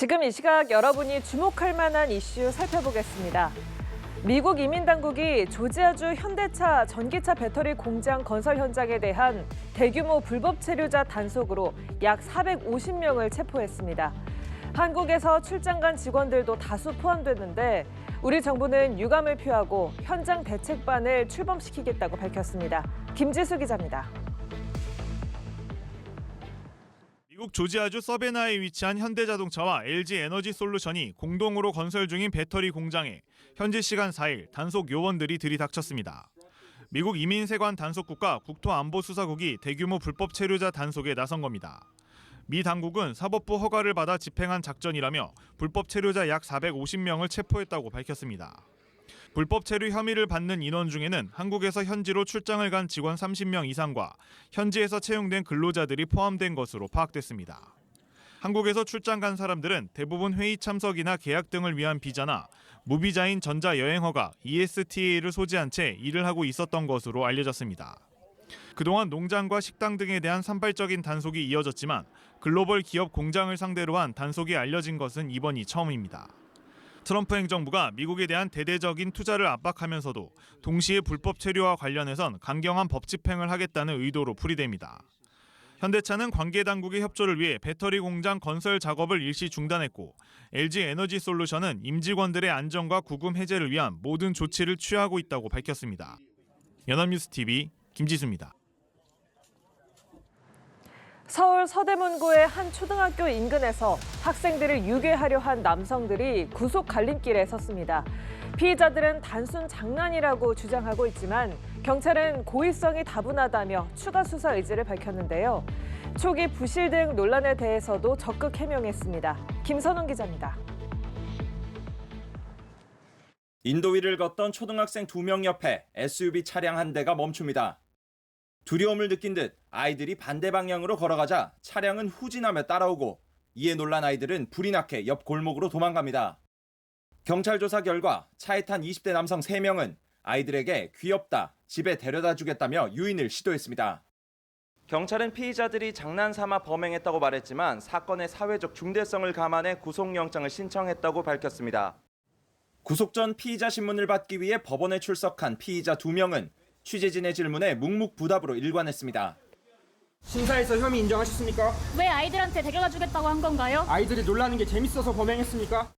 지금 이 시각 여러분이 주목할 만한 이슈 살펴보겠습니다. 미국 이민당국이 조지아주 현대차 전기차 배터리 공장 건설 현장에 대한 대규모 불법 체류자 단속으로 약 450명을 체포했습니다. 한국에서 출장 간 직원들도 다수 포함됐는데 우리 정부는 유감을 표하고 현장 대책반을 출범시키겠다고 밝혔습니다. 김지수 기자입니다. 미국 조지아주 서베나에 위치한 현대자동차와 LG에너지솔루션이 공동으로 건설 중인 배터리 공장에 현지 시간 4일 단속 요원들이 들이닥쳤습니다. 미국 이민세관 단속국과 국토안보수사국이 대규모 불법 체류자 단속에 나선 겁니다. 미 당국은 사법부 허가를 받아 집행한 작전이라며 불법 체류자 약 450명을 체포했다고 밝혔습니다. 불법 체류 혐의를 받는 인원 중에는 한국에서 현지로 출장을 간 직원 30명 이상과 현지에서 채용된 근로자들이 포함된 것으로 파악됐습니다. 한국에서 출장 간 사람들은 대부분 회의 참석이나 계약 등을 위한 비자나 무비자인 전자여행허가 ESTA를 소지한 채 일을 하고 있었던 것으로 알려졌습니다. 그동안 농장과 식당 등에 대한 산발적인 단속이 이어졌지만 글로벌 기업 공장을 상대로 한 단속이 알려진 것은 이번이 처음입니다. 트럼프 행정부가 미국에 대한 대대적인 투자를 압박하면서도 동시에 불법 체류와 관련해선 강경한 법 집행을 하겠다는 의도로 풀이됩니다. 현대차는 관계 당국의 협조를 위해 배터리 공장 건설 작업을 일시 중단했고 LG에너지솔루션은 임직원들의 안전과 구금 해제를 위한 모든 조치를 취하고 있다고 밝혔습니다. 연합뉴스TV 김지수입니다. 서울 서대문구의 한 초등학교 인근에서 학생들을 유괴하려 한 남성들이 구속 갈림길에 섰습니다. 피의자들은 단순 장난이라고 주장하고 있지만 경찰은 고의성이 다분하다며 추가 수사 의지를 밝혔는데요. 초기 부실 등 논란에 대해서도 적극 해명했습니다. 김선웅 기자입니다. 인도 위를 걷던 초등학생 2명 옆에 SUV 차량 한 대가 멈춥니다. 두려움을 느낀 듯 아이들이 반대 방향으로 걸어가자 차량은 후진하며 따라오고 이에 놀란 아이들은 불이 나게 옆 골목으로 도망갑니다. 경찰 조사 결과 차에 탄 20대 남성 3명은 아이들에게 귀엽다, 집에 데려다 주겠다며 유인을 시도했습니다. 경찰은 피의자들이 장난삼아 범행했다고 말했지만 사건의 사회적 중대성을 감안해 구속영장을 신청했다고 밝혔습니다. 구속 전 피의자 신문을 받기 위해 법원에 출석한 피의자 2명은 취재진의 질문에 묵묵부답으로 일관했습니다. 심사에서 혐의 인정하셨습니까? 왜 아이들한테 데려다 주겠다고 한 건가요? 아이들이 놀라는 게 재밌어서 범행했습니까?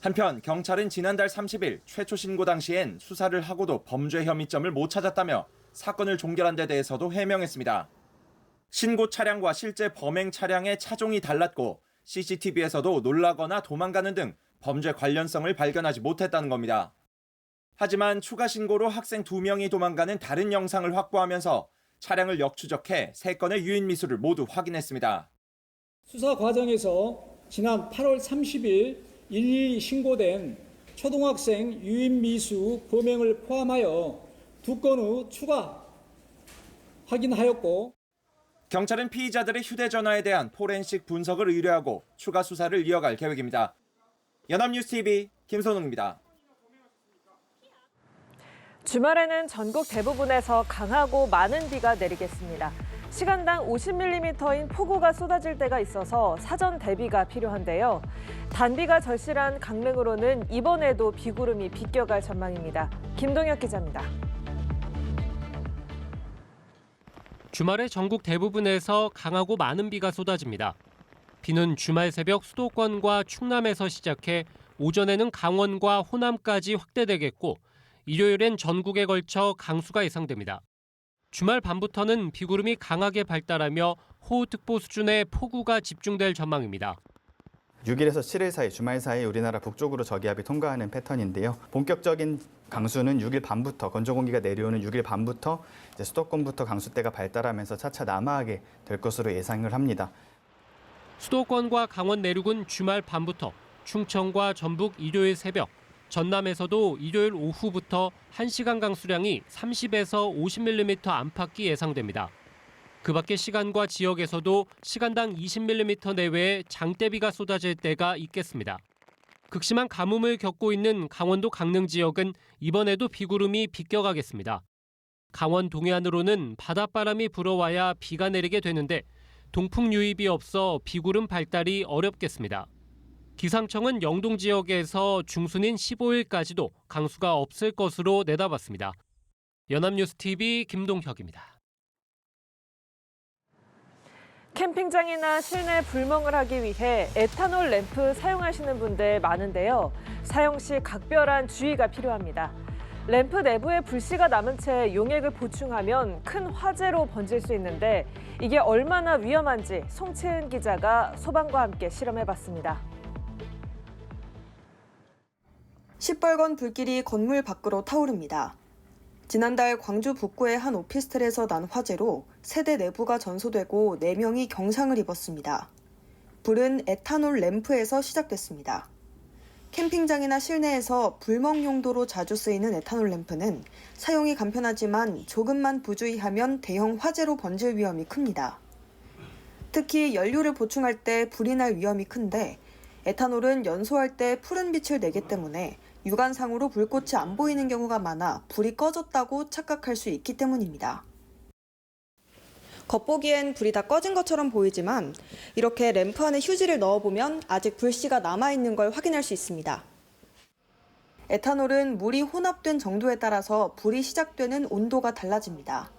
한편 경찰은 지난달 30일 최초 신고 당시엔 수사를 하고도 범죄 혐의점을 못 찾았다며 사건을 종결한 데 대해서도 해명했습니다. 신고 차량과 실제 범행 차량의 차종이 달랐고 CCTV에서도 놀라거나 도망가는 등 범죄 관련성을 발견하지 못했다는 겁니다. 하지만 추가 신고로 학생 2명이 도망가는 다른 영상을 확보하면서 차량을 역추적해 3건의 유인 미수를 모두 확인했습니다. 수사 과정에서 지난 8월 30일 112 신고된 초등학생 유인 미수 범행을 포함하여 2건의 추가 확인하였고 경찰은 피의자들의 휴대전화에 대한 포렌식 분석을 의뢰하고 추가 수사를 이어갈 계획입니다. 연합뉴스TV 김선웅입니다. 주말에는 전국 대부분에서 강하고 많은 비가 내리겠습니다. 시간당 50mm인 폭우가 쏟아질 때가 있어서 사전 대비가 필요한데요. 단비가 절실한 강릉으로는 이번에도 비구름이 비껴갈 전망입니다. 김동혁 기자입니다. 주말에 전국 대부분에서 강하고 많은 비가 쏟아집니다. 비는 주말 새벽 수도권과 충남에서 시작해 오전에는 강원과 호남까지 확대되겠고 일요일엔 전국에 걸쳐 강수가 예상됩니다. 주말 밤부터는 비구름이 강하게 발달하며 호우특보 수준의 폭우가 집중될 전망입니다. 6일에서 7일 사이 주말 사이 우리나라 북쪽으로 저기압이 통과하는 패턴인데요. 본격적인 강수는 6일 밤부터 건조 공기가 내려오는 6일 밤부터 이제 수도권부터 강수대가 발달하면서 차차 남하하게 될 것으로 예상을 합니다. 수도권과 강원 내륙은 주말 밤부터, 충청과 전북 일요일 새벽, 전남에서도 일요일 오후부터 1시간 강수량이 30에서 50mm 안팎이 예상됩니다. 그 밖의 시간과 지역에서도 시간당 20mm 내외의 장대비가 쏟아질 때가 있겠습니다. 극심한 가뭄을 겪고 있는 강원도 강릉 지역은 이번에도 비구름이 비껴가겠습니다. 강원 동해안으로는 바닷바람이 불어와야 비가 내리게 되는데 동풍 유입이 없어 비구름 발달이 어렵겠습니다. 기상청은 영동 지역에서 중순인 15일까지도 강수가 없을 것으로 내다봤습니다. 연합뉴스TV 김동혁입니다. 캠핑장이나 실내 불멍을 하기 위해 에탄올 램프 사용하시는 분들 많은데요. 사용 시 각별한 주의가 필요합니다. 램프 내부에 불씨가 남은 채 용액을 보충하면 큰 화재로 번질 수 있는데 이게 얼마나 위험한지 송채은 기자가 소방과 함께 실험해봤습니다. 시뻘건 불길이 건물 밖으로 타오릅니다. 지난달 광주 북구의 한 오피스텔에서 난 화재로 세대 내부가 전소되고 4명이 경상을 입었습니다. 불은 에탄올 램프에서 시작됐습니다. 캠핑장이나 실내에서 불멍 용도로 자주 쓰이는 에탄올 램프는 사용이 간편하지만 조금만 부주의하면 대형 화재로 번질 위험이 큽니다. 특히 연료를 보충할 때 불이 날 위험이 큰데 에탄올은 연소할 때 푸른 빛을 내기 때문에 육안상으로 불꽃이 안 보이는 경우가 많아 불이 꺼졌다고 착각할 수 있기 때문입니다. 겉보기엔 불이 다 꺼진 것처럼 보이지만 이렇게 램프 안에 휴지를 넣어보면 아직 불씨가 남아있는 걸 확인할 수 있습니다. 에탄올은 물이 혼합된 정도에 따라서 불이 시작되는 온도가 달라집니다.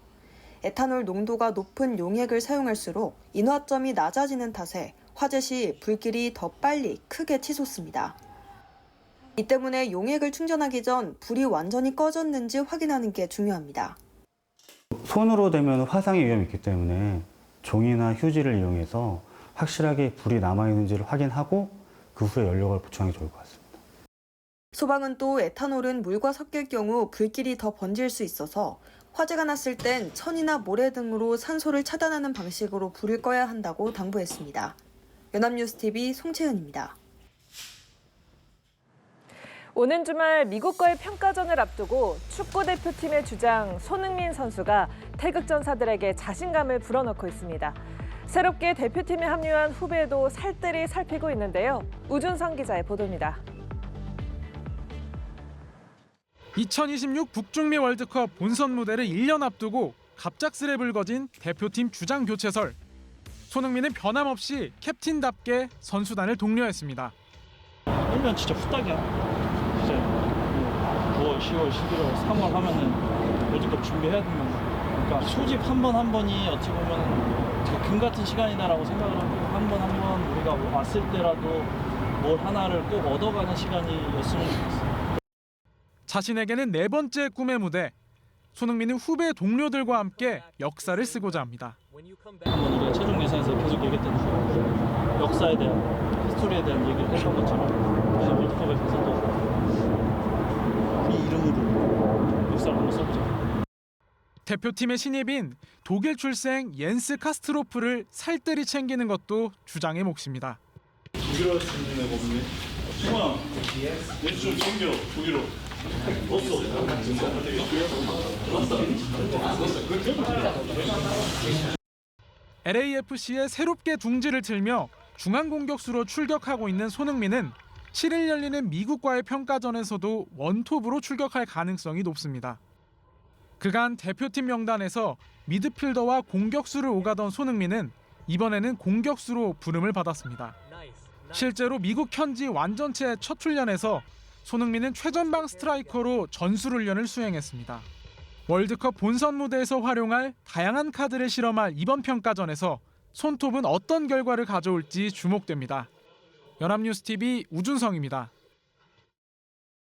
에탄올 농도가 높은 용액을 사용할수록 인화점이 낮아지는 탓에 화재 시 불길이 더 빨리 크게 치솟습니다. 이 때문에 용액을 충전하기 전 불이 완전히 꺼졌는지 확인하는 게 중요합니다. 손으로 되면 화상의 위험이 있기 때문에 종이나 휴지를 이용해서 확실하게 불이 남아있는지를 확인하고 그 후에 연료를 보충하는 게 좋을 것 같습니다. 소방은 또 에탄올은 물과 섞일 경우 불길이 더 번질 수 있어서 화재가 났을 땐 천이나 모래 등으로 산소를 차단하는 방식으로 불을 꺼야 한다고 당부했습니다. 연합뉴스TV 송채은입니다. 오는 주말 미국과의 평가전을 앞두고 축구대표팀의 주장 손흥민 선수가 태극전사들에게 자신감을 불어넣고 있습니다. 새롭게 대표팀에 합류한 후배도 살뜰히 살피고 있는데요. 우준성 기자의 보도입니다. 2026 북중미 월드컵 본선 무대를 1년 앞두고 갑작스레 불거진 대표팀 주장 교체설. 손흥민은 변함없이 캡틴답게 선수단을 독려했습니다. 1년 진짜 후딱이야. 이제 9월, 10월, 11월, 3월 하면은 월드컵 준비해야 되는 거. 그러니까 소집 한 번 한 번이 어찌 보면 금 같은 시간이다라고 생각을 하고 한 번 한 번 우리가 왔을 때라도 뭘 하나를 꼭 얻어가는 시간이었으면 좋겠어요. 자신에게는 4번째 꿈의 무대. 손흥민은 후배 동료들과 함께 역사를 쓰고자 합니다. 한번 우리가 최종 예선에서 계속 얘기했던 역사에 대한, 히스토리에 대한 얘기를 했던 것처럼 이제 월드컵에 가서도 우리 이름으로 역사를 한번 써보자. 대표팀의 신입인 독일 출생 옌스 카스트로프를 살뜰히 챙기는 것도 주장의 몫입니다. 독일어 쓰는 애 보면 승호야, 옌스 좀 챙겨, 독일어. LAFC에 새롭게 둥지를 틀며 중앙 공격수로 출격하고 있는 손흥민은 7일 열리는 미국과의 평가전에서도 원톱으로 출격할 가능성이 높습니다. 그간 대표팀 명단에서 미드필더와 공격수를 오가던 손흥민은 이번에는 공격수로 부름을 받았습니다. 실제로 미국 현지 완전체 첫 훈련에서 손흥민은 최전방 스트라이커로 전술훈련을 수행했습니다. 월드컵 본선 무대에서 활용할 다양한 카드를 실험할 이번 평가전에서 손톱은 어떤 결과를 가져올지 주목됩니다. 연합뉴스TV 우준성입니다.